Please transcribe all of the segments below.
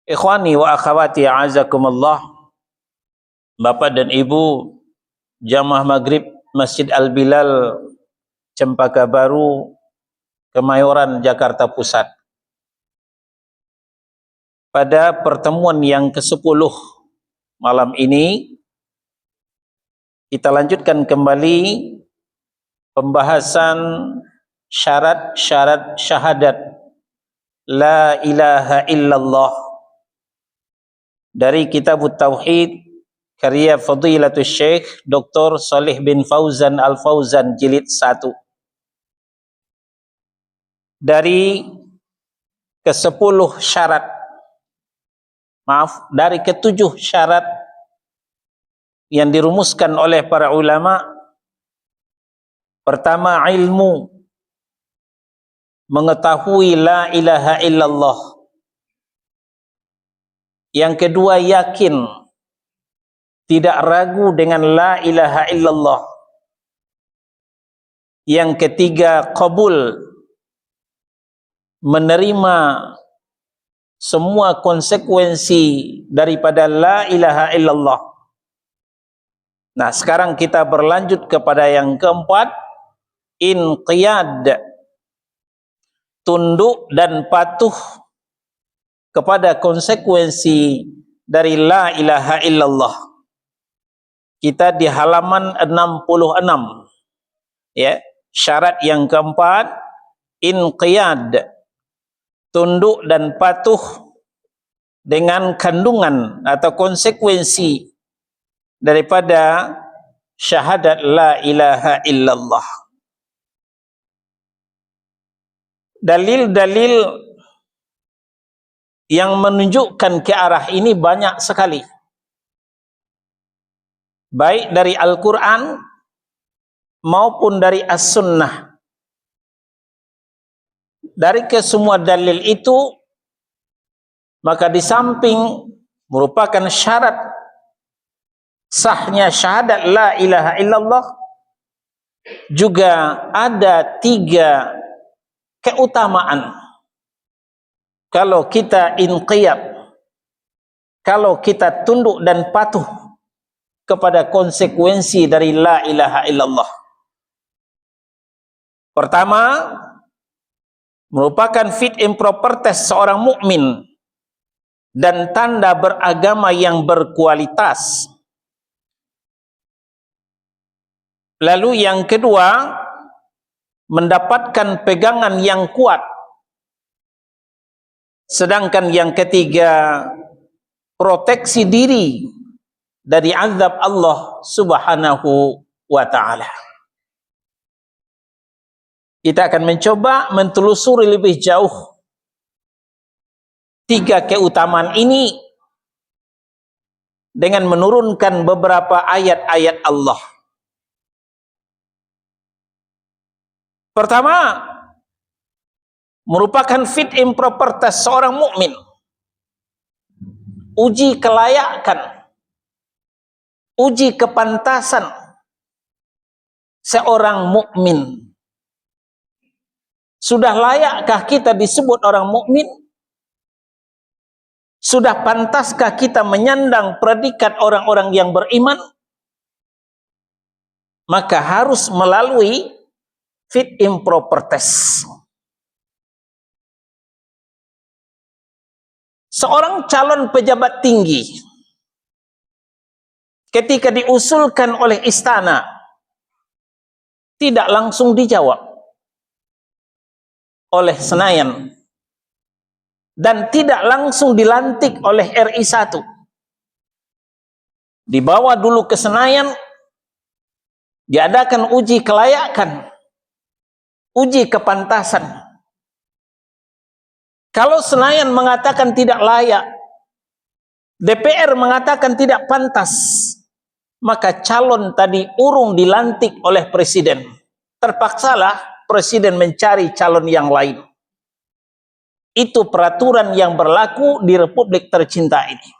Ikhwani wa akhwati a'azakumullah, Bapak dan Ibu jamaah maghrib Masjid Al-Bilal Cempaka Baru, Kemayoran, Jakarta Pusat. Pada pertemuan yang ke-10 malam ini, kita lanjutkan kembali pembahasan syarat-syarat syahadat La ilaha illallah dari Kitab Tauhid karya Fadilatul Syekh Dr. Shalih bin Fauzan Al-Fauzan jilid 1. Dari ke-10 syarat, dari ke-7 syarat yang dirumuskan oleh para ulama. Pertama, ilmu, mengetahui la ilaha illallah. Yang kedua, yakin, tidak ragu dengan la ilaha illallah. Yang ketiga, qabul, menerima semua konsekuensi daripada la ilaha illallah. Nah, sekarang kita berlanjut kepada yang keempat, inqiyad, tunduk dan patuh kepada konsekuensi dari la ilaha illallah. Kita di halaman 66, ya. Syarat yang keempat, inqiyad, tunduk dan patuh dengan kandungan atau konsekuensi daripada syahadat la ilaha illallah. Dalil-dalil yang menunjukkan ke arah ini banyak sekali, baik dari Al-Quran maupun dari As-Sunnah. Dari kesemua dalil itu, maka di samping merupakan syarat sahnya syahadat la ilaha illallah, juga ada 3 keutamaan kalau kita inqiyad, kalau kita tunduk dan patuh kepada konsekuensi dari la ilaha illallah. Pertama, merupakan fit and proper test seorang mukmin dan tanda beragama yang berkualitas. Lalu yang kedua, mendapatkan pegangan yang kuat. Sedangkan yang ketiga, proteksi diri dari azab Allah Subhanahu wa ta'ala. Kita akan mencoba mentelusuri lebih jauh 3 keutamaan ini dengan menurunkan beberapa ayat-ayat Allah. Pertama, merupakan fit and proper test seorang mukmin. Uji kelayakan, uji kepantasan seorang mukmin. Sudah layakkah kita disebut orang mukmin? Sudah pantaskah kita menyandang predikat orang-orang yang beriman? Maka harus melalui fit and proper test. Seorang calon pejabat tinggi ketika diusulkan oleh istana, tidak langsung dijawab oleh Senayan dan tidak langsung dilantik oleh RI 1. Dibawa dulu ke Senayan, diadakan uji kelayakan, uji kepantasan. Kalau Senayan mengatakan tidak layak, DPR mengatakan tidak pantas, maka calon tadi urung dilantik oleh presiden. Terpaksalah presiden mencari calon yang lain. Itu peraturan yang berlaku di Republik tercinta ini.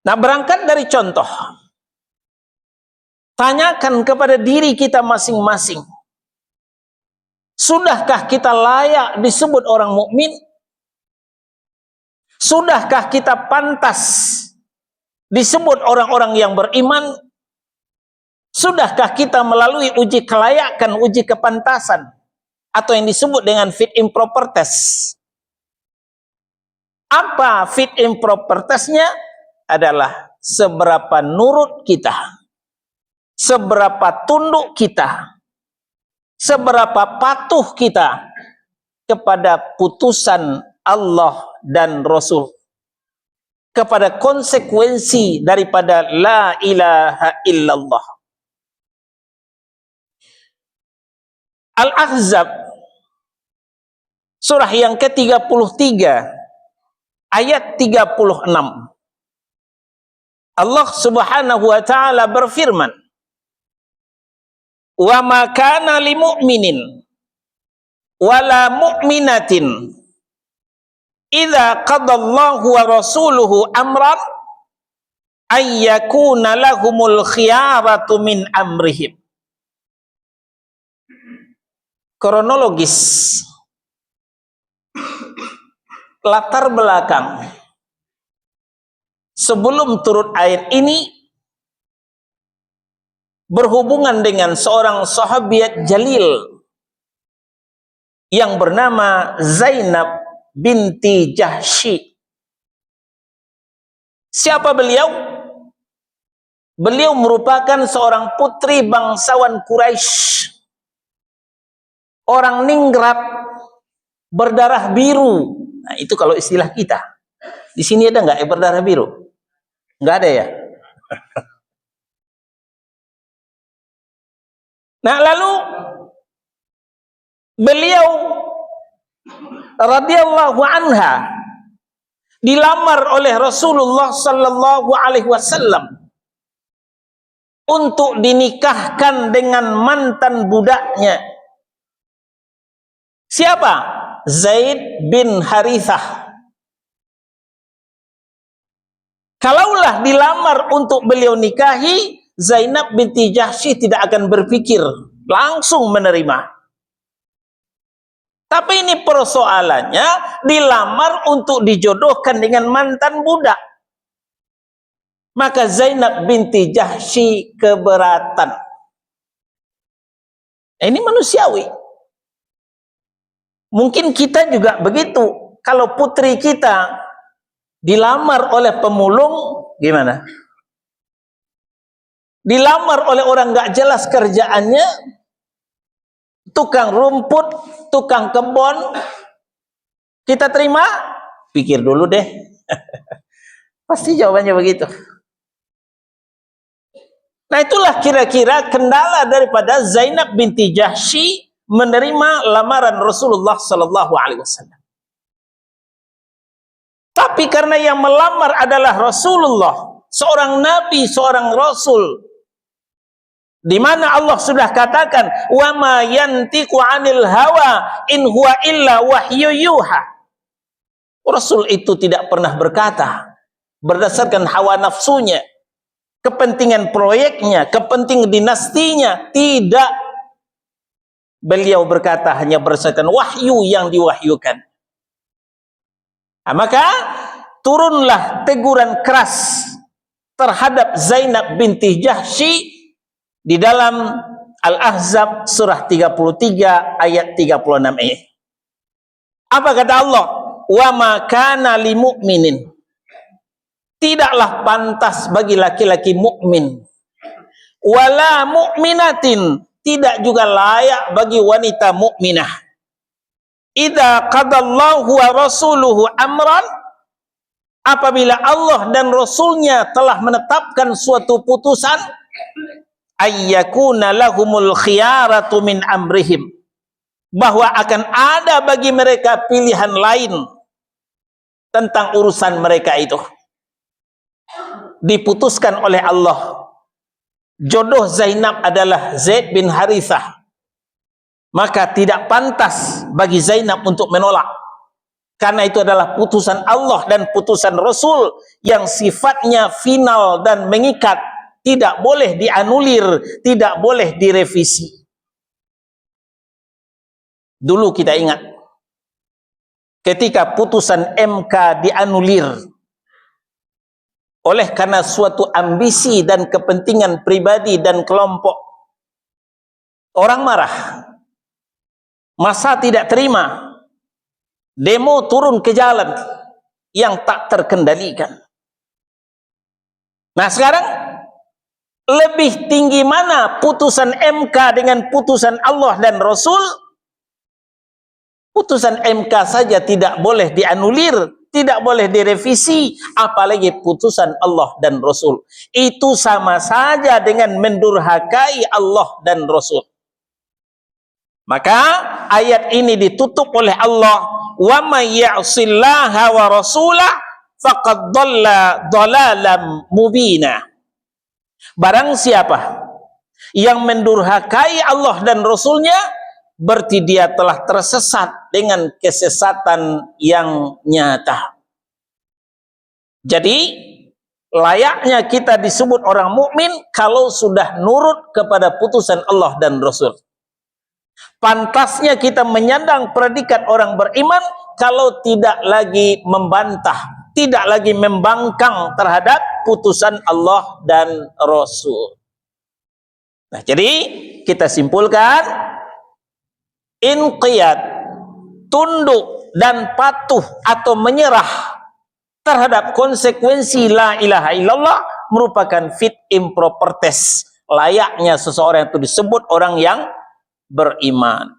Nah, berangkat dari contoh, tanyakan kepada diri kita masing-masing, sudahkah kita layak disebut orang mukmin? Sudahkah kita pantas disebut orang-orang yang beriman? Sudahkah kita melalui uji kelayakan, uji kepantasan, atau yang disebut dengan fit and proper test? Apa fit and proper testnya? Adalah seberapa nurut kita, seberapa tunduk kita, seberapa patuh kita kepada putusan Allah dan Rasul, kepada konsekuensi daripada la ilaha illallah. Al-Ahzab surah yang ke-33 ayat 36. Allah Subhanahu wa taala berfirman, "Wa ma kana lil mu'minin wala mu'minatin idza qadallahu wa rasuluhu amran ay yakuna lahumul khiyaratu min amrihim." Kronologis, latar belakang sebelum turun ayat ini berhubungan dengan seorang sahabiat jalil yang bernama Zainab binti Jahsy. Siapa beliau? Beliau merupakan seorang putri bangsawan Quraisy, orang ningrat, berdarah biru. Nah, itu kalau istilah kita. Di sini ada nggak berdarah biru? Nggak ada ya? Nah, lalu beliau radhiyallahu anha dilamar oleh Rasulullah sallallahu alaihi wasallam untuk dinikahkan dengan mantan budaknya. Siapa? Zaid bin Harithah. Kalaulah dilamar untuk beliau nikahi, Zainab binti Jahsy tidak akan berpikir, langsung menerima. Tapi ini persoalannya, dilamar untuk dijodohkan dengan mantan budak. Maka Zainab binti Jahsy keberatan. Ini manusiawi. Mungkin kita juga begitu. Kalau putri kita dilamar oleh pemulung, gimana? Dilamar oleh orang gak jelas kerjaannya, tukang rumput, tukang kebun, kita terima? Pikir dulu deh. Pasti jawabannya begitu. Nah, itulah kira-kira kendala daripada Zainab binti Jahsy menerima lamaran Rasulullah sallallahu alaihi wasallam. Tapi karena yang melamar adalah Rasulullah, seorang nabi, seorang rasul, di mana Allah sudah katakan, "Wa ma yantiqu 'anil hawa in huwa illa wahyu yuha." Rasul itu tidak pernah berkata berdasarkan hawa nafsunya, kepentingan proyeknya, kepentingan dinastinya, tidak. Beliau berkata hanya berdasarkan wahyu yang diwahyukan. Nah, maka turunlah teguran keras terhadap Zainab binti Jahsy di dalam Al-Ahzab surah 33 ayat 36e. Apa kata Allah? Wa ma kana lil mu'minin. Tidaklah pantas bagi laki-laki mukmin, wala mu'minatin, tidak juga layak bagi wanita mukminah, idza qadallahu wa rasuluhu amran, apabila Allah dan Rasulnya telah menetapkan suatu putusan, ayyakuna lahumul khiyaratu min amrihim, bahwa akan ada bagi mereka pilihan lain tentang urusan mereka itu. Diputuskan oleh Allah, jodoh Zainab adalah Zaid bin Harithah, maka tidak pantas bagi Zainab untuk menolak, karena itu adalah putusan Allah dan putusan Rasul yang sifatnya final dan mengikat, tidak boleh dianulir, tidak boleh direvisi. Dulu kita ingat, ketika putusan MK dianulir oleh karena suatu ambisi dan kepentingan pribadi dan kelompok. Orang marah, massa tidak terima, demo turun ke jalan yang tak terkendalikan. Nah sekarang lebih tinggi mana putusan MK dengan putusan Allah dan Rasul? Putusan MK saja tidak boleh dianulir, tidak boleh direvisi, apalagi putusan Allah dan Rasul. Itu sama saja dengan mendurhakai Allah dan Rasul. Maka ayat ini ditutup oleh Allah, wa may ya'sillaha wa rasulah faqad dhalla dhalalan mubina. Barang siapa yang mendurhakai Allah dan Rasulnya, berarti dia telah tersesat dengan kesesatan yang nyata. Jadi layaknya kita disebut orang mukmin kalau sudah nurut kepada putusan Allah dan Rasul. Pantasnya kita menyandang predikat orang beriman kalau tidak lagi membantah, tidak lagi membangkang terhadap putusan Allah dan Rasul. Nah, jadi kita simpulkan, inqiyad, tunduk dan patuh atau menyerah terhadap konsekuensi la ilaha illallah merupakan fit improper test, layaknya seseorang itu disebut orang yang beriman.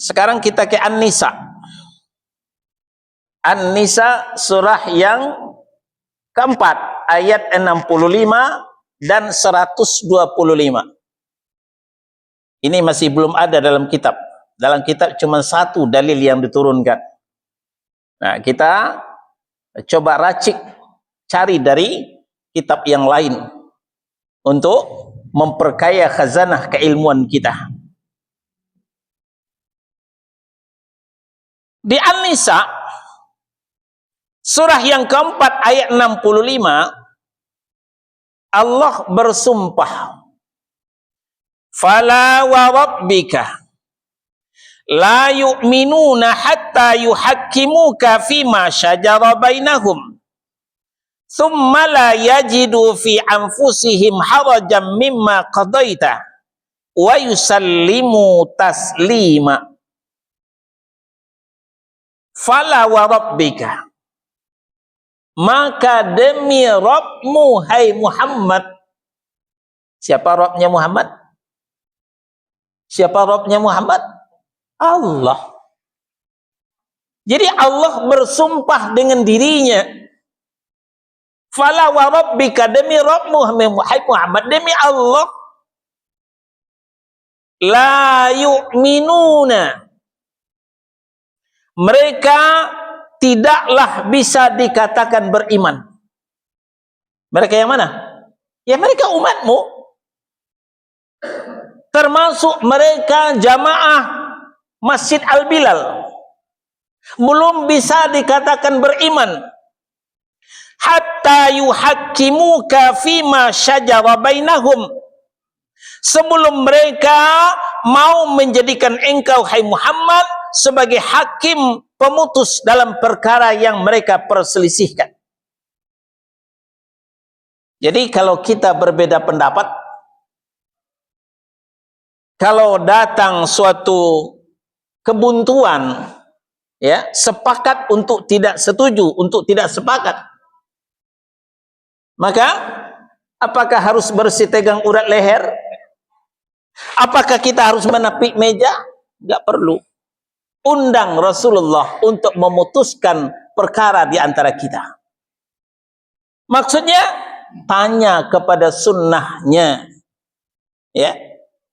Sekarang kita ke An-Nisa. An-Nisa surah yang keempat, ayat 65 dan 125. Ini masih belum ada dalam kitab. Dalam kitab cuma satu dalil yang diturunkan. Nah, kita coba racik, cari dari kitab yang lain untuk memperkaya khazanah keilmuan kita. Di An-Nisa surah yang keempat ayat 65, Allah bersumpah, fala wa rabbika la yu'minuna hatta yuhakkimuka fima syajara bainahum thumma la yajidu fi anfusihim harajan mimma qadaita wa yusallimu taslima. Fala wa rabbika, maka demi Rabbmu hai Muhammad. Siapa Rabbnya Muhammad? Siapa Rabbnya Muhammad? Allah. Jadi Allah bersumpah dengan dirinya. Fala wa rabbika, demi Rabbmu hai Muhammad, demi Allah, la yu'minuna, mereka tidaklah bisa dikatakan beriman. Mereka yang mana? Ya mereka umatmu, termasuk mereka jamaah Masjid Al-Bilal, belum bisa dikatakan beriman hatta yuhakkimuka fima syajara bainahum, sebelum mereka mau menjadikan engkau hai Muhammad sebagai hakim pemutus dalam perkara yang mereka perselisihkan. Jadi kalau kita berbeda pendapat, kalau datang suatu kebuntuan, ya, sepakat untuk tidak setuju, untuk tidak sepakat, maka apakah harus bersih tegang urat leher? Apakah kita harus menapik meja? Enggak perlu. Undang Rasulullah untuk memutuskan perkara di antara kita. Maksudnya tanya kepada sunnahnya. Ya,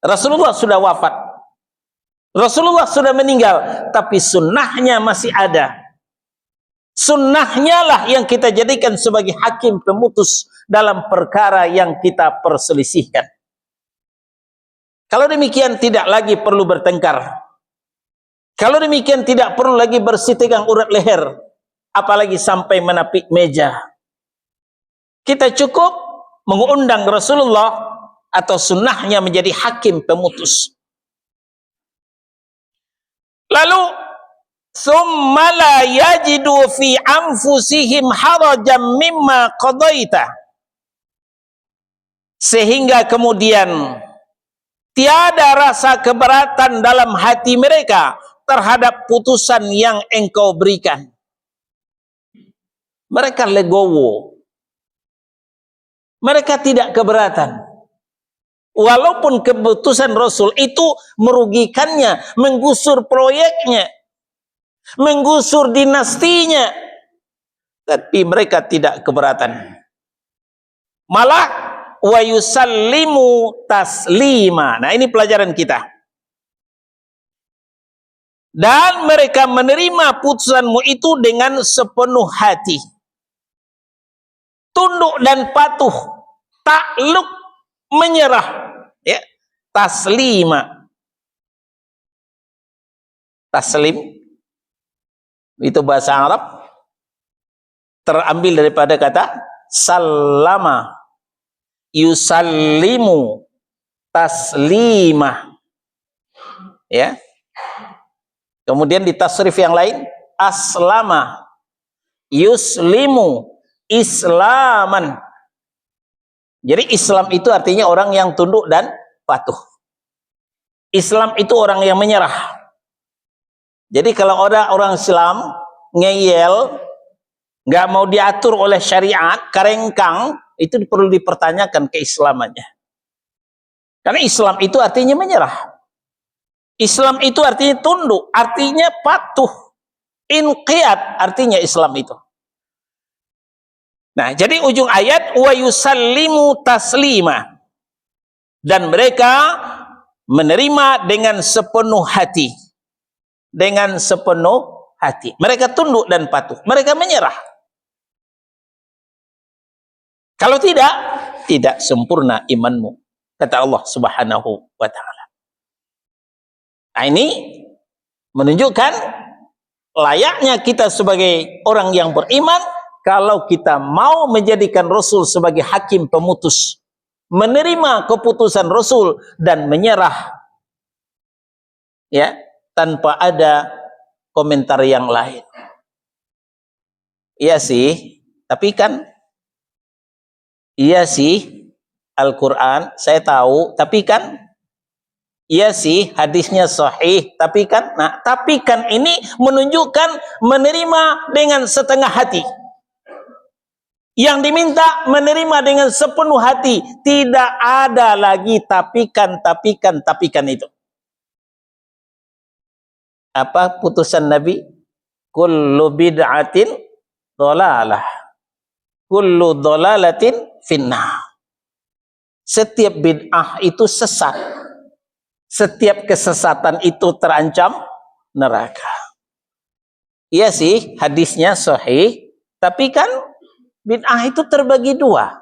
Rasulullah sudah wafat, Rasulullah sudah meninggal, tapi sunnahnya masih ada. Sunnahnya lah yang kita jadikan sebagai hakim pemutus dalam perkara yang kita perselisihkan. Kalau demikian tidak lagi perlu bertengkar. Kalau demikian tidak perlu lagi bersih tegang urat leher, apalagi sampai menapik meja. Kita cukup mengundang Rasulullah atau sunnahnya menjadi hakim pemutus. Lalu summa la yajidu fi anfusihim harajan mimma qadaita, sehingga kemudian tiada rasa keberatan dalam hati mereka terhadap putusan yang engkau berikan. Mereka legowo, mereka tidak keberatan. Walaupun keputusan Rasul itu merugikannya, menggusur proyeknya, menggusur dinastinya, tapi mereka tidak keberatan. Malah wa yusallimu taslima. Nah, ini pelajaran kita. Dan mereka menerima putusanmu itu dengan sepenuh hati, tunduk dan patuh, takluk, menyerah, ya. Taslima, taslim itu bahasa Arab, terambil daripada kata sallama, yusallimu taslima, ya. Kemudian di tasrif yang lain, aslama yuslimu islaman. Jadi Islam itu artinya orang yang tunduk dan patuh. Islam itu orang yang menyerah. Jadi kalau orang Islam ngeyel, nggak mau diatur oleh syariat, karengkang, itu perlu dipertanyakan keislamannya. Karena Islam itu artinya menyerah. Islam itu artinya tunduk, artinya patuh. Inqiyad artinya Islam itu. Nah, jadi ujung ayat wa yusallimu taslima, dan mereka menerima dengan sepenuh hati. Dengan sepenuh hati. Mereka tunduk dan patuh. Mereka menyerah. Kalau tidak, tidak sempurna imanmu, kata Allah Subhanahu wa ta'ala. Nah, ini menunjukkan layaknya kita sebagai orang yang beriman, kalau kita mau menjadikan Rasul sebagai hakim pemutus, menerima keputusan Rasul dan menyerah, ya, tanpa ada komentar yang lain. Iya sih, tapi kan iya sih Al-Quran saya tahu, tapi kan iya sih hadisnya sahih, tapi kan, nah, tapi kan ini menunjukkan menerima dengan setengah hati. Yang diminta menerima dengan sepenuh hati, tidak ada lagi tapikan itu. Apa putusan Nabi? Kullu bid'atin dhalalah, kullu dhalalatin finnah. Setiap bid'ah itu sesat, setiap kesesatan itu terancam neraka. Iya sih hadisnya sahih, tapi kan bid'ah itu terbagi dua.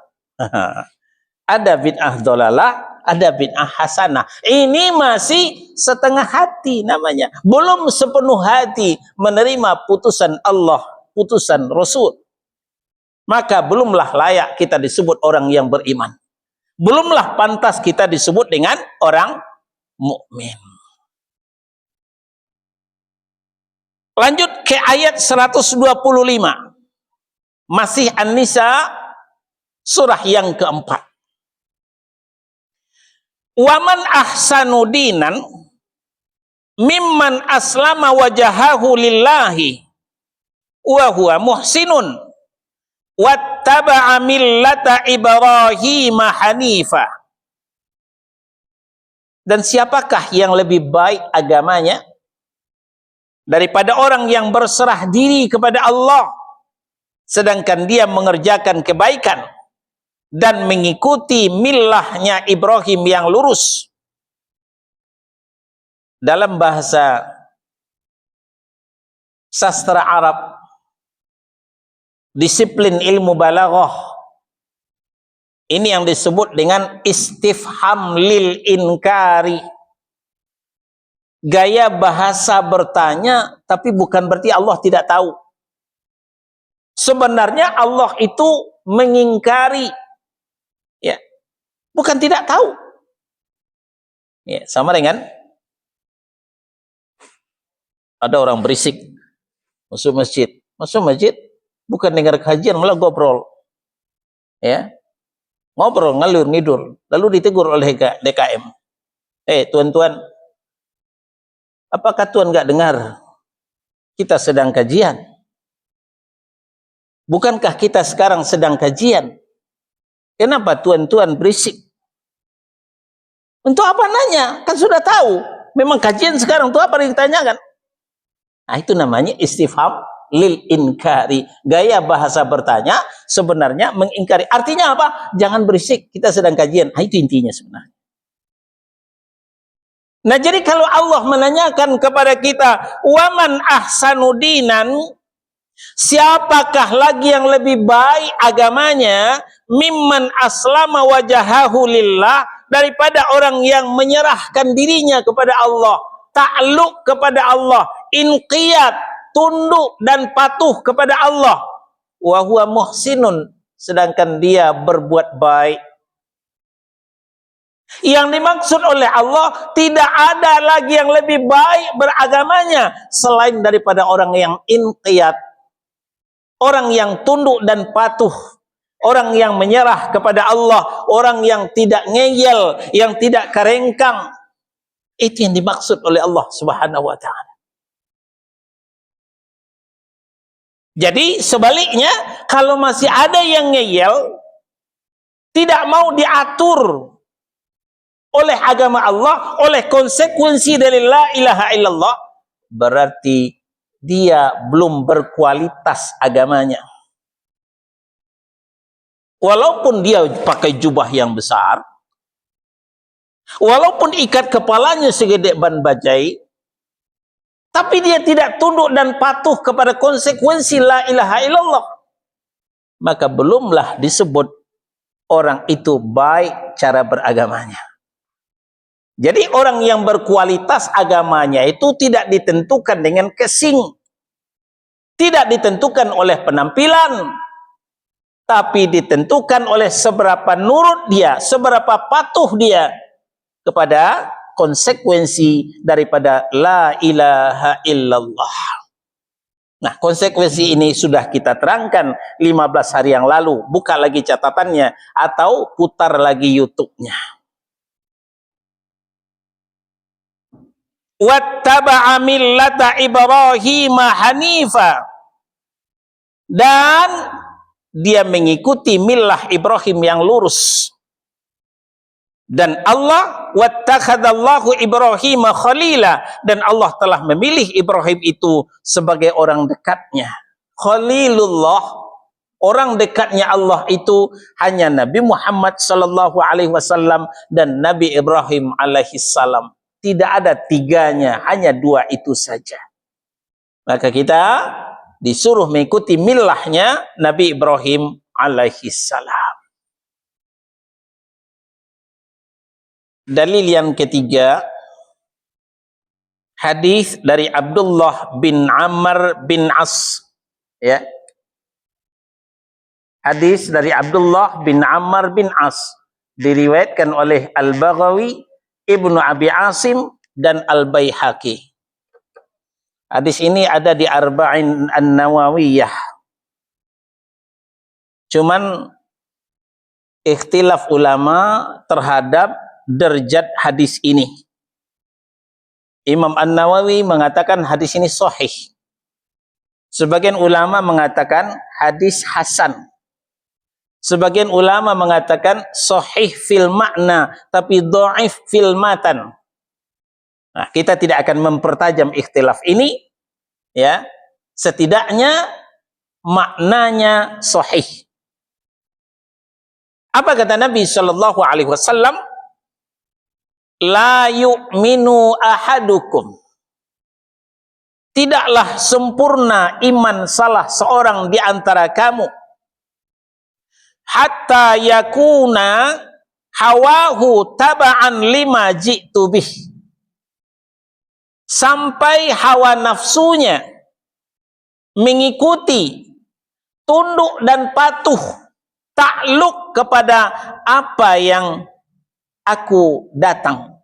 Ada bid'ah dhalalah, ada bid'ah hasanah. Ini masih setengah hati namanya, belum sepenuh hati menerima putusan Allah, putusan Rasul. Maka belumlah layak kita disebut orang yang beriman, belumlah pantas kita disebut dengan orang mukmin. Lanjut ke ayat 125, masih An-Nisa surah yang keempat. Waman ahsanu dinan mimman aslama wajahahu lillahi wa huwa muhsinun wattaba'a millata Ibrahim hanifa. Dan siapakah yang lebih baik agamanya daripada orang yang berserah diri kepada Allah sedangkan dia mengerjakan kebaikan dan mengikuti millahnya Ibrahim yang lurus. Dalam bahasa sastra Arab, disiplin ilmu balaghah, ini yang disebut dengan istifham lil inkari. Gaya bahasa bertanya, tapi bukan berarti Allah tidak tahu. Sebenarnya Allah itu mengingkari, ya, bukan tidak tahu. Ya, sama dengan Ada orang berisik masuk masjid. Masuk masjid bukan dengar kajian, malah ngobrol. Ya. Ngobrol ngalur ngidur, lalu ditegur oleh DKM. Tuan-tuan, apakah tuan enggak dengar kita sedang kajian? Bukankah kita sekarang sedang kajian? Kenapa tuan-tuan berisik? Untuk apa nanya? Kan sudah tahu. Memang kajian sekarang itu apa yang ditanyakan? Nah, itu namanya istifham lil inkari. Gaya bahasa bertanya sebenarnya mengingkari. Artinya apa? Jangan berisik, kita sedang kajian. Nah, itu intinya sebenarnya. Nah, jadi kalau Allah menanyakan kepada kita, waman ahsanu dinan, siapakah lagi yang lebih baik agamanya, mimman aslama wajahahu lillah, daripada orang yang menyerahkan dirinya kepada Allah, takluk kepada Allah, inqiyad, tunduk dan patuh kepada Allah, wa huwa muhsinun, sedangkan dia berbuat baik. Yang dimaksud oleh Allah, tidak ada lagi yang lebih baik beragamanya selain daripada orang yang inqiyad, orang yang tunduk dan patuh, orang yang menyerah kepada Allah, orang yang tidak ngeyel, yang tidak kerengkang. Itu yang dimaksud oleh Allah Subhanahu wa ta'ala. Jadi sebaliknya, kalau masih ada yang ngeyel, tidak mau diatur oleh agama Allah, oleh konsekuensi dari la ilaha illallah, berarti dia belum berkualitas agamanya. Walaupun dia pakai jubah yang besar, walaupun ikat kepalanya segede ban bajai, tapi dia tidak tunduk dan patuh kepada konsekuensi la ilaha illallah, maka belumlah disebut orang itu baik cara beragamanya. Jadi orang yang berkualitas agamanya itu tidak ditentukan dengan kesing, tidak ditentukan oleh penampilan, tapi ditentukan oleh seberapa nurut dia, seberapa patuh dia kepada konsekuensi daripada la ilaha illallah. Nah, konsekuensi ini sudah kita terangkan 15 hari yang lalu. Buka lagi catatannya atau putar lagi YouTube-nya. Wattaba'a millata Ibrahim hanifa, dan dia mengikuti millah Ibrahim yang lurus. Dan Allah wattakhadallahu Ibrahim khalila, dan Allah telah memilih Ibrahim itu sebagai orang dekatnya. Khalilullah, orang dekatnya Allah itu hanya Nabi Muhammad sallallahu alaihi wasallam dan Nabi Ibrahim alaihi salam. Tidak ada tiganya, hanya dua itu saja. Maka kita disuruh mengikuti millahnya Nabi Ibrahim alaihi salam. Dalil yang ketiga, hadis dari Abdullah bin Amr bin As. Ya. Hadis dari Abdullah bin Amr bin As diriwayatkan oleh Al-Baghawi, Ibnu Abi Asim dan Al-Baihaqi. Hadis ini ada di Arba'in An-Nawawiyah. Cuman ikhtilaf ulama terhadap derajat hadis ini. Imam An-Nawawi mengatakan hadis ini sahih. Sebagian ulama mengatakan hadis hasan. Sebagian ulama mengatakan sahih fil makna tapi dhaif fil matan. Nah, kita tidak akan mempertajam ikhtilaf ini, ya. Setidaknya maknanya sahih. Apa kata Nabi sallallahu alaihi wasallam? La yu'minu ahadukum, tidaklah sempurna iman salah seorang di antara kamu, hatta yakuna hawahu taba'an lima ji'tu bih, sampai hawa nafsunya mengikuti, tunduk dan patuh, takluk kepada apa yang aku datang,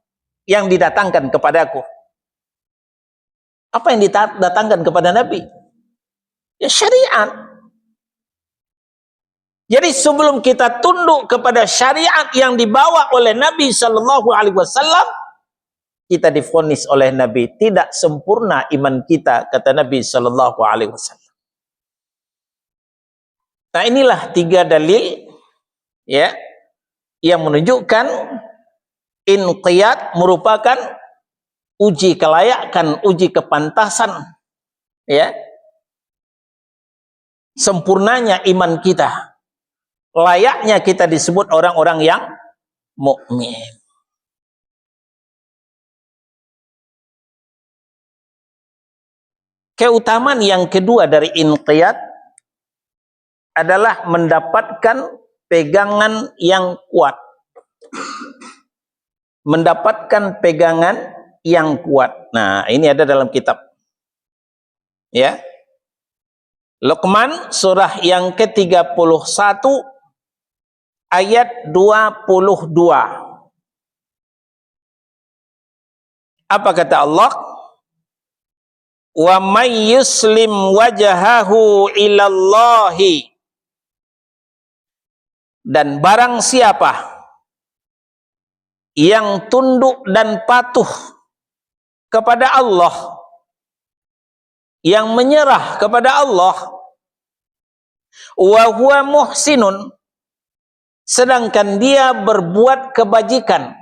yang didatangkan kepadaku. Apa yang didatangkan kepada Nabi? Ya syariat. Jadi sebelum kita tunduk kepada syariat yang dibawa oleh Nabi Shallallahu Alaihi Wasallam, kita divonis oleh Nabi tidak sempurna iman kita, kata Nabi Shallallahu Alaihi Wasallam. Nah inilah 3 dalil ya yang menunjukkan inqiyad merupakan uji kelayakan, uji kepantasan, ya, sempurnanya iman kita, layaknya kita disebut orang-orang yang mukmin. Keutamaan yang kedua dari inqiyad adalah mendapatkan pegangan yang kuat. Mendapatkan pegangan yang kuat. Nah, ini ada dalam kitab. Ya. Luqman surah yang ke-31 ayat 22. Apa kata Allah? Wa may yuslim wajhahu ilallahi, dan barang siapa yang tunduk dan patuh kepada Allah, yang menyerah kepada Allah, wa huwa muhsinun, sedangkan dia berbuat kebajikan.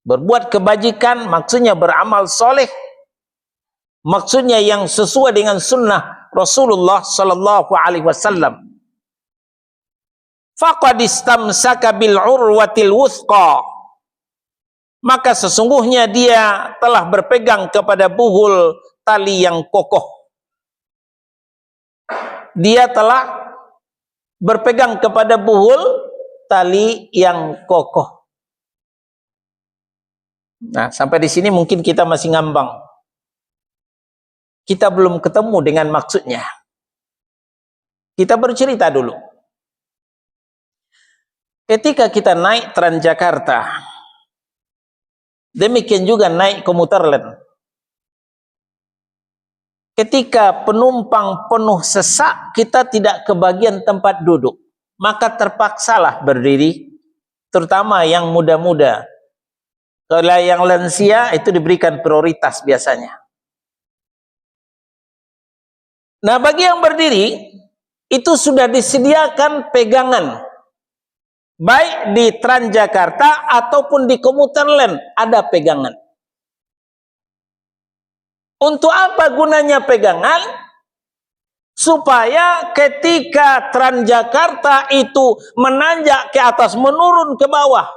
Berbuat kebajikan maksudnya beramal soleh, maksudnya yang sesuai dengan sunnah Rasulullah Sallallahu Alaihi Wasallam. Faqad istamsaka bil urwatil wuthqa, maka sesungguhnya dia telah berpegang kepada buhul tali yang kokoh. Dia telah berpegang kepada buhul tali yang kokoh. Nah, sampai di sini mungkin kita masih ngambang. Kita belum ketemu dengan maksudnya. Kita bercerita dulu. Ketika kita naik Transjakarta, demikian juga naik komuter lain. Ketika penumpang penuh sesak, kita tidak kebagian tempat duduk, maka terpaksalah berdiri, terutama yang muda-muda. Kalau yang lansia itu diberikan prioritas biasanya. Nah, bagi yang berdiri itu sudah disediakan pegangan, baik di Transjakarta ataupun di komuter lain ada pegangan. Untuk apa gunanya pegangan? Supaya ketika Transjakarta itu menanjak ke atas, menurun ke bawah,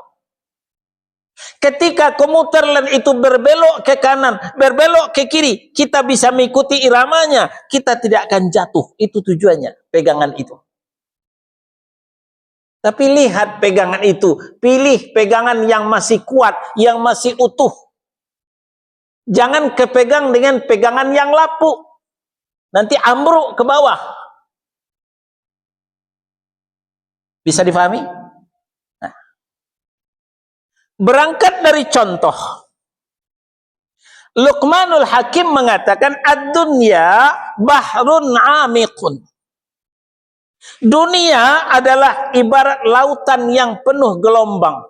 ketika komuter lain itu berbelok ke kanan, berbelok ke kiri, kita bisa mengikuti iramanya, kita tidak akan jatuh. Itu tujuannya, pegangan itu. Tapi lihat pegangan itu, pilih pegangan yang masih kuat, yang masih utuh. Jangan kepegang dengan pegangan yang lapuk. Nanti ambruk ke bawah. Bisa difahami? Nah. Berangkat dari contoh. Luqmanul Hakim mengatakan, ad-dunya bahrun amikun. Dunia adalah ibarat lautan yang penuh gelombang.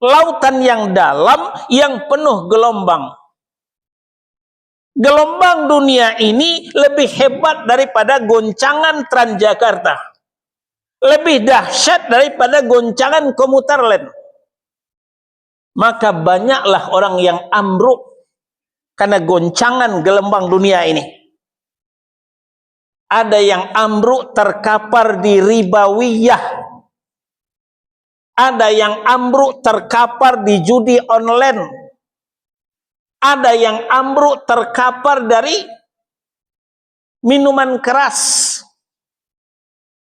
Lautan yang dalam yang penuh gelombang. Gelombang dunia ini lebih hebat daripada goncangan Transjakarta. Lebih dahsyat daripada goncangan komuter lain. Maka banyaklah orang yang ambruk karena goncangan gelombang dunia ini. Ada yang ambruk terkapar di ribawiyah. Ada yang ambruk terkapar di judi online. Ada yang ambruk terkapar dari minuman keras.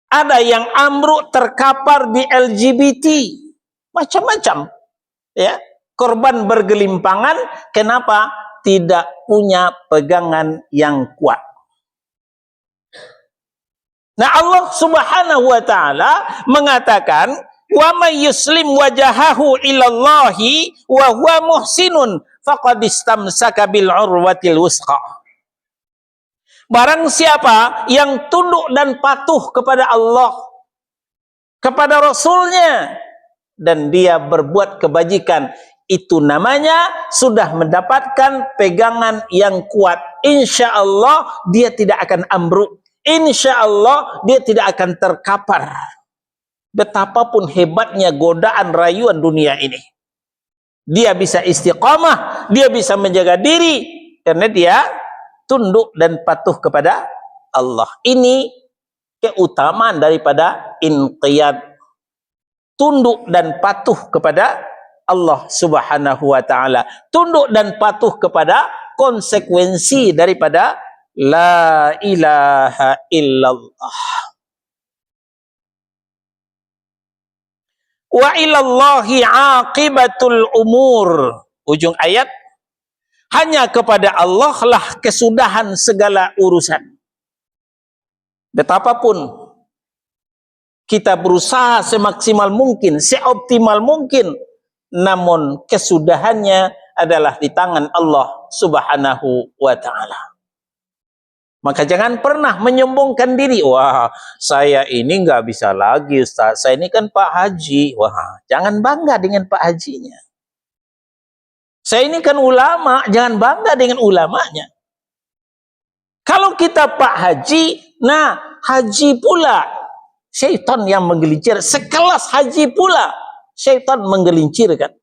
Ada yang ambruk terkapar di LGBT. Macam-macam. Ya, korban bergelimpangan. Kenapa? Tidak punya pegangan yang kuat. Nah, Allah Subhanahu wa taala mengatakan Wa may yuslim wajahahu ilallahi wa huwa muhsinun faqad istamsaka bil urwatil wusqa. Barang siapa yang tunduk dan patuh kepada Allah, kepada Rasulnya, dan dia berbuat kebajikan, itu namanya sudah mendapatkan pegangan yang kuat. Insya Allah dia tidak akan ambruk. Insya Allah dia tidak akan terkapar. Betapapun hebatnya godaan rayuan dunia ini, dia bisa istiqamah, dia bisa menjaga diri, karena dia tunduk dan patuh kepada Allah. Ini keutamaan daripada inqiyad, tunduk dan patuh kepada Allah Subhanahu wa ta'ala, tunduk dan patuh kepada konsekuensi daripada la ilaha illallah. Wa ilallahi aqibatul umur. Ujung ayat, hanya kepada Allah lah kesudahan segala urusan. Betapapun kita berusaha semaksimal mungkin, seoptimal mungkin, namun kesudahannya adalah di tangan Allah Subhanahu wa ta'ala. Maka jangan pernah menyombongkan diri. Wah, saya ini nggak bisa lagi Ustaz, saya ini kan Pak Haji. Wah, jangan bangga dengan Pak Hajinya. Saya ini kan ulama, jangan bangga dengan ulamanya. Kalau kita Pak Haji, nah haji pula syaitan yang menggelincir. Sekelas haji pula syaitan menggelincirkan.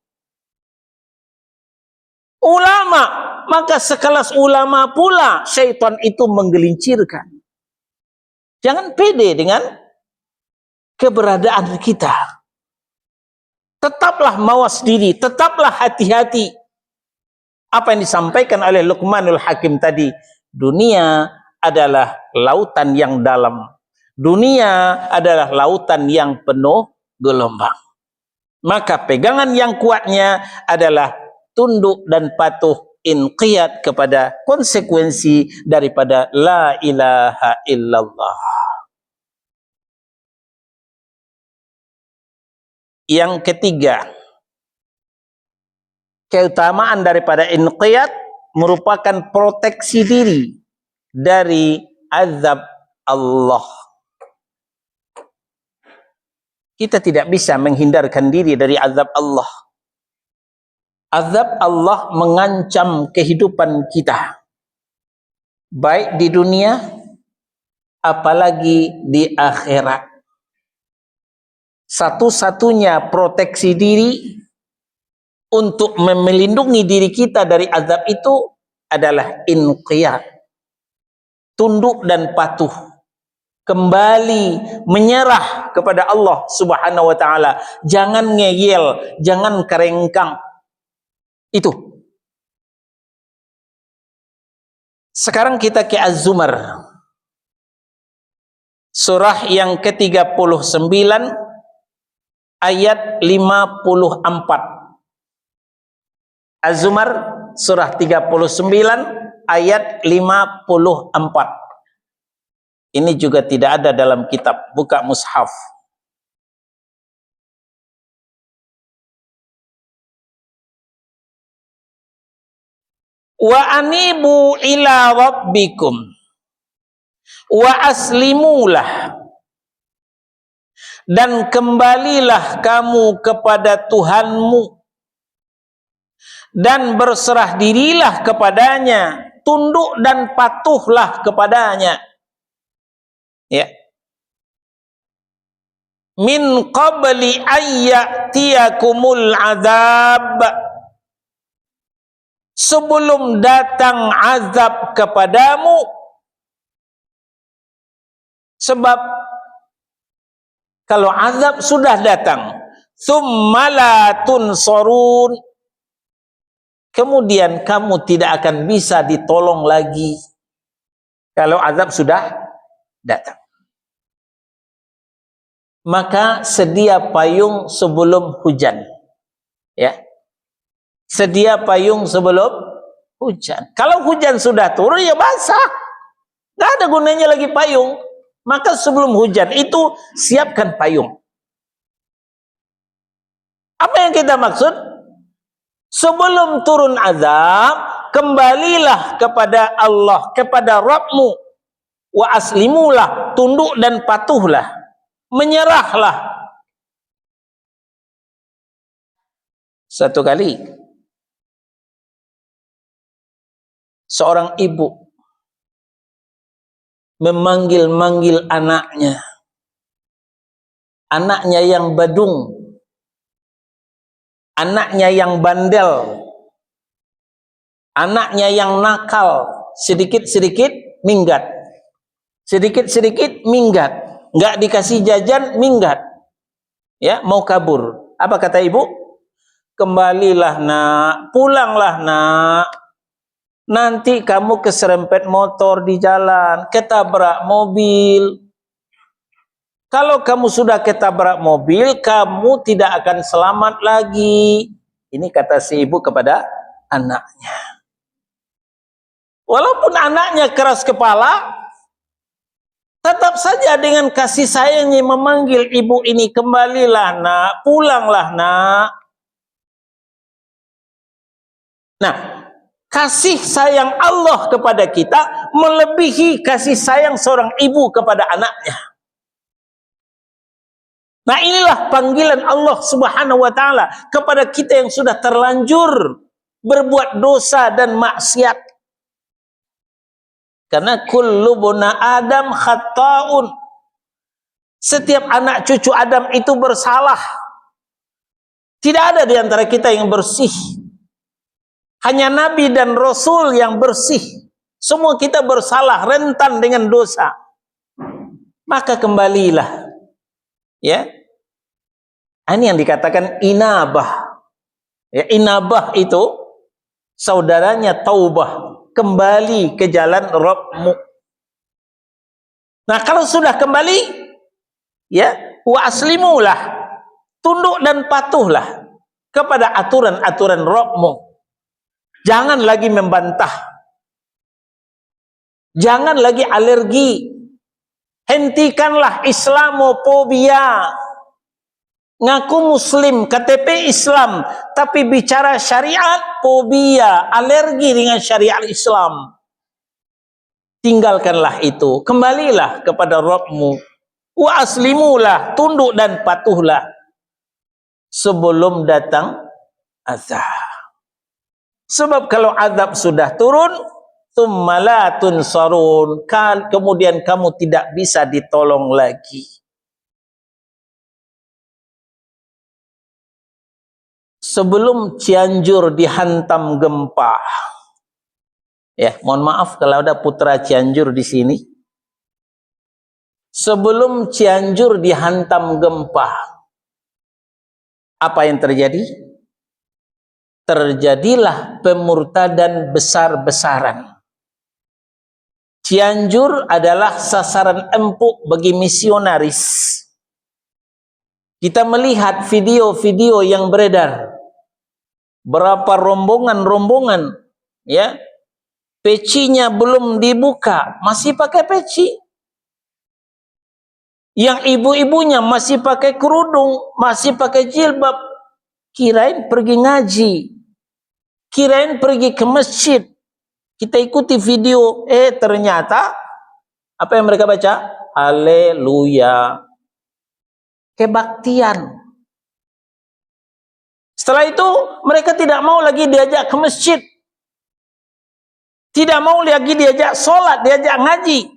Ulama, maka sekelas ulama pula syaitan itu menggelincirkan. Jangan pede dengan keberadaan kita. Tetaplah mawas diri, tetaplah hati-hati. Apa yang disampaikan oleh Luqmanul Hakim tadi, dunia adalah lautan yang dalam. Dunia adalah lautan yang penuh gelombang. Maka pegangan yang kuatnya adalah tunduk dan patuh, inqiyad kepada konsekuensi daripada la ilaha illallah. Yang ketiga, keutamaan daripada inqiyad merupakan proteksi diri dari azab Allah. Kita tidak bisa menghindarkan diri dari azab Allah. Azab Allah mengancam kehidupan kita, baik di dunia, apalagi di akhirat. Satu-satunya proteksi diri untuk melindungi diri kita dari azab itu adalah inqiyad, tunduk dan patuh, kembali menyerah kepada Allah Subhanahu wa ta'ala. Jangan ngeyel, jangan kerengkang. Itu. Sekarang kita ke Az-Zumar, surah yang ke-39 ayat 54. Az-Zumar surah 39 ayat 54. Ini juga tidak ada dalam kitab, buka mushaf. Wa anibu ila rabbikum wa aslimulah, dan kembalilah kamu kepada Tuhanmu dan berserah dirilah kepadanya, tunduk dan patuhlah kepadanya. Ya. Min qabli ayyatiyakumul azab, sebelum datang azab kepadamu. Sebab kalau azab sudah datang, tsumma la tunsarun, kemudian kamu tidak akan bisa ditolong lagi kalau azab sudah datang. Maka sedia payung sebelum hujan. Ya. Sedia payung sebelum hujan. Kalau hujan sudah turun, ya basah. Nggak ada gunanya lagi payung. Maka sebelum hujan itu siapkan payung. Apa yang kita maksud? Sebelum turun azab, kembalilah kepada Allah, kepada Rabbmu. Wa aslimulah, tunduk dan patuhlah, menyerahlah. Satu kali seorang ibu memanggil-manggil anaknya yang badung, anaknya yang bandel, anaknya yang nakal, sedikit-sedikit minggat, sedikit-sedikit minggat, nggak dikasih jajan minggat, ya, mau kabur. Apa kata ibu? Kembalilah nak, pulanglah nak, nanti kamu keserempet motor di jalan, ketabrak mobil. Kalau kamu sudah ketabrak mobil, kamu tidak akan selamat lagi. Ini kata si ibu kepada anaknya. Walaupun anaknya keras kepala, tetap saja dengan kasih sayangnya memanggil ibu ini, kembalilah nak, pulanglah nak. Nah, kasih sayang Allah kepada kita melebihi kasih sayang seorang ibu kepada anaknya. Nah, inilah panggilan Allah Subhanahu wa taala kepada kita yang sudah terlanjur berbuat dosa dan maksiat. Karena kullu buna Adam khata'un. Setiap anak cucu Adam itu bersalah. Tidak ada di antara kita yang bersih. Hanya Nabi dan Rasul yang bersih. Semua kita bersalah, rentan dengan dosa. Maka kembalilah. Ya. Ini yang dikatakan inabah. Ya, inabah itu saudaranya taubah. Kembali ke jalan Rabbmu. Nah, kalau sudah kembali, ya, wa aslimulah, tunduk dan patuhlah kepada aturan-aturan Rabbmu. Jangan lagi membantah. Jangan lagi alergi. Hentikanlah Islamofobia. Ngaku muslim, KTP Islam, tapi bicara syariat, fobia, alergi dengan syariat Islam. Tinggalkanlah itu. Kembalilah kepada Rabbmu. Wa aslimulah, tunduk dan patuhlah sebelum datang azab. Sebab kalau azab sudah turun, tsumma la tunsarun, kemudian kamu tidak bisa ditolong lagi. Sebelum Cianjur dihantam gempa, ya, mohon maaf kalau ada putra Cianjur di sini. Sebelum Cianjur dihantam gempa, apa yang terjadi? Terjadilah pemurtadan besar-besaran. Cianjur adalah sasaran empuk bagi misionaris. Kita melihat video-video yang beredar. Berapa rombongan-rombongan, ya, pecinya belum dibuka, masih pakai peci. Yang ibu-ibunya masih pakai kerudung, masih pakai jilbab. Kirain pergi ngaji, kirain pergi ke masjid. Kita ikuti video, ternyata apa yang mereka baca? Haleluya. Kebaktian. Setelah itu mereka tidak mau lagi diajak ke masjid. Tidak mau lagi diajak sholat, diajak ngaji.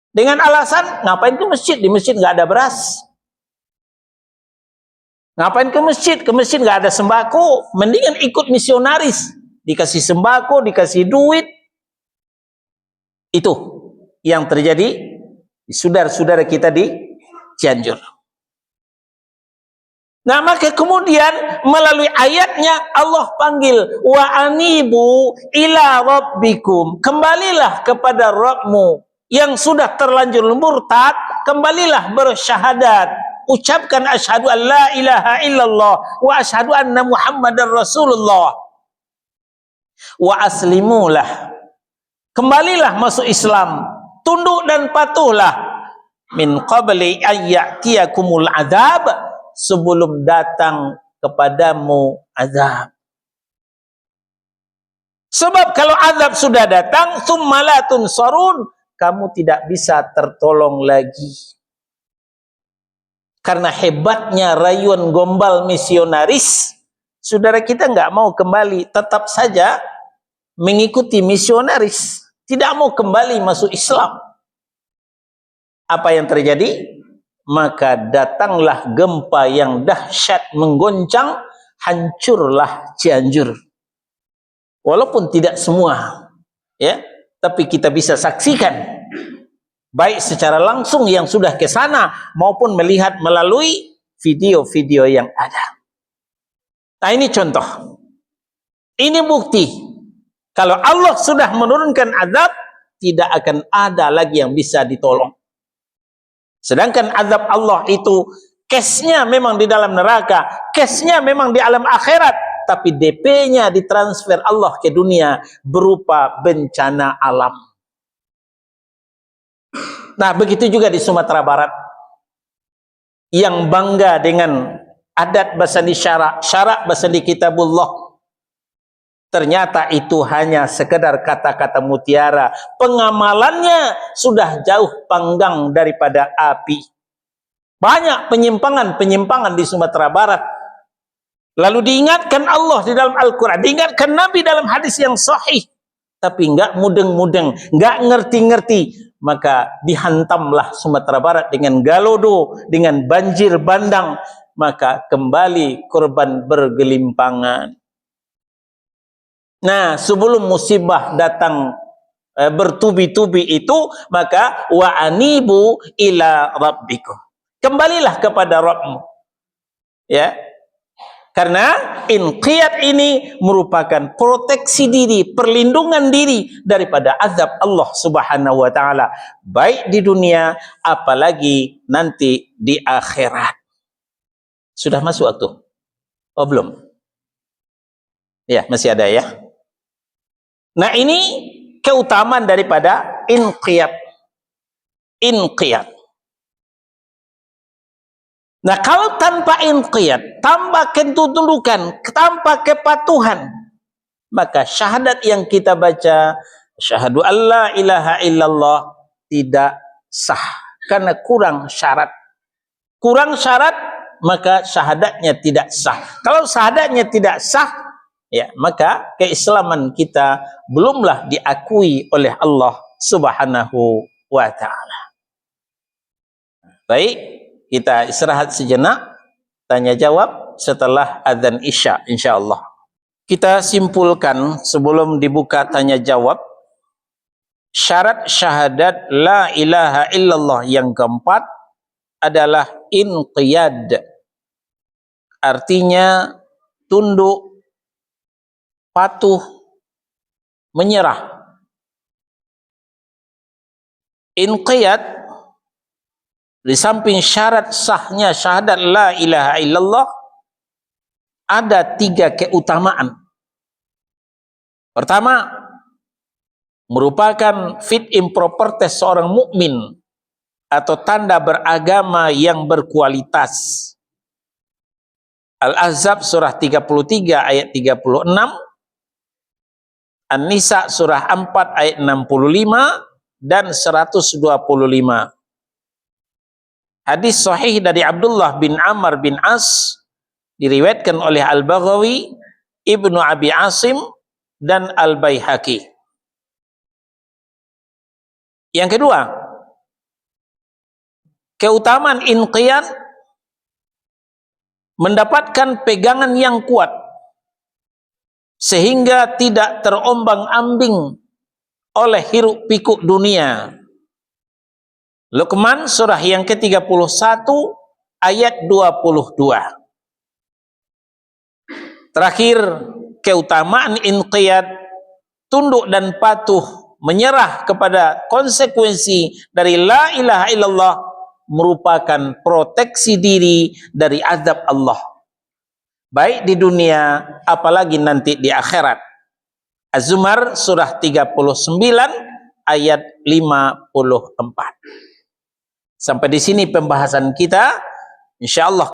Dengan alasan, ngapain ke masjid? Di masjid nggak ada beras. Ngapain ke masjid? Ke masjid nggak ada sembako. Mendingan ikut misionaris. Dikasih sembako, dikasih duit. Itu yang terjadi di saudara-saudara kita di Cianjur. Nah, maka kemudian melalui ayatnya Allah panggil, wa anibu ila rabbikum, kembalilah kepada Rabbmu. Yang sudah terlanjur murtad, kembalilah bersyahadat, ucapkan asyhadu an la ilaha illallah wa asyhadu anna muhammadar rasulullah. Wa aslimulah, kembalilah masuk Islam, tunduk dan patuhlah, min qabli ayyatiyakumul adab, sebelum datang kepadamu azab. Sebab kalau azab sudah datang, tsumma la tunsarun, kamu tidak bisa tertolong lagi. Karena hebatnya rayuan gombal misionaris, saudara kita nggak mau kembali, tetap saja mengikuti misionaris, tidak mau kembali masuk Islam. Apa yang terjadi? Maka datanglah gempa yang dahsyat menggoncang, hancurlah Cianjur. Walaupun tidak semua, ya, tapi kita bisa saksikan, baik secara langsung yang sudah ke sana maupun melihat melalui video-video yang ada. Nah, ini contoh. Ini bukti. Kalau Allah sudah menurunkan azab, tidak akan ada lagi yang bisa ditolong. Sedangkan azab Allah itu case-nya memang di dalam neraka, case-nya memang di alam akhirat, tapi DP-nya ditransfer Allah ke dunia berupa bencana alam. Nah, begitu juga di Sumatera Barat, yang bangga dengan adat basandi syarak basandi kitabullah, ternyata itu hanya sekedar kata-kata mutiara. Pengamalannya sudah jauh panggang daripada api. Banyak penyimpangan-penyimpangan di Sumatera Barat. Lalu diingatkan Allah di dalam Al-Quran, diingatkan Nabi dalam hadis yang sahih, tapi enggak mudeng-mudeng, enggak ngerti-ngerti. Maka dihantamlah Sumatera Barat dengan galodo, dengan banjir bandang. Maka kembali korban bergelimpangan. Nah, sebelum musibah datang bertubi-tubi itu, maka wa anibu ila rabbikum. Kembalilah kepada Rabbmu. Ya. Karena inqiyad ini merupakan proteksi diri, perlindungan diri daripada azab Allah Subhanahu wa taala, baik di dunia apalagi nanti di akhirat. Sudah masuk waktu? Oh, belum. Ya, masih ada ya. Nah, ini keutamaan daripada inqiyad. Inqiyad. Nah, kalau tanpa inqiyad, tanpa ketundukan, tanpa kepatuhan, maka syahadat yang kita baca, syahadu alla ilaha illallah, tidak sah. Karena kurang syarat. Kurang syarat, maka syahadatnya tidak sah. Kalau syahadatnya tidak sah, ya, maka keislaman kita belumlah diakui oleh Allah Subhanahu wa ta'ala. Baik, kita istirahat sejenak, tanya jawab setelah azan Isya insyaallah. Kita simpulkan sebelum dibuka tanya jawab, syarat syahadat la ilaha illallah yang keempat adalah inqiyad. Artinya tunduk, patuh, menyerah. Inqiyad, di samping syarat sahnya syahadat la ilaha illallah, ada 3 keutamaan. Pertama, merupakan fit and proper test seorang mukmin atau tanda beragama yang berkualitas. Al-Ahzab surah 33 ayat 36, An-Nisa surah 4 ayat 65 dan 125. Hadis sahih dari Abdullah bin Amr bin As, diriwayatkan oleh Al-Baghawi, Ibnu Abi Asim, dan Al-Baihaqi. Yang kedua, keutamaan inqiyad, mendapatkan pegangan yang kuat sehingga tidak terombang-ambing oleh hiruk pikuk dunia. Luqman surah yang ke-31 ayat 22. Terakhir, keutamaan inqiyad, tunduk dan patuh, menyerah kepada konsekuensi dari la ilaha illallah, merupakan proteksi diri dari azab Allah, baik di dunia apalagi nanti di akhirat. Az-Zumar surah 39 ayat 54. Sampai di sini pembahasan kita, insyaallah.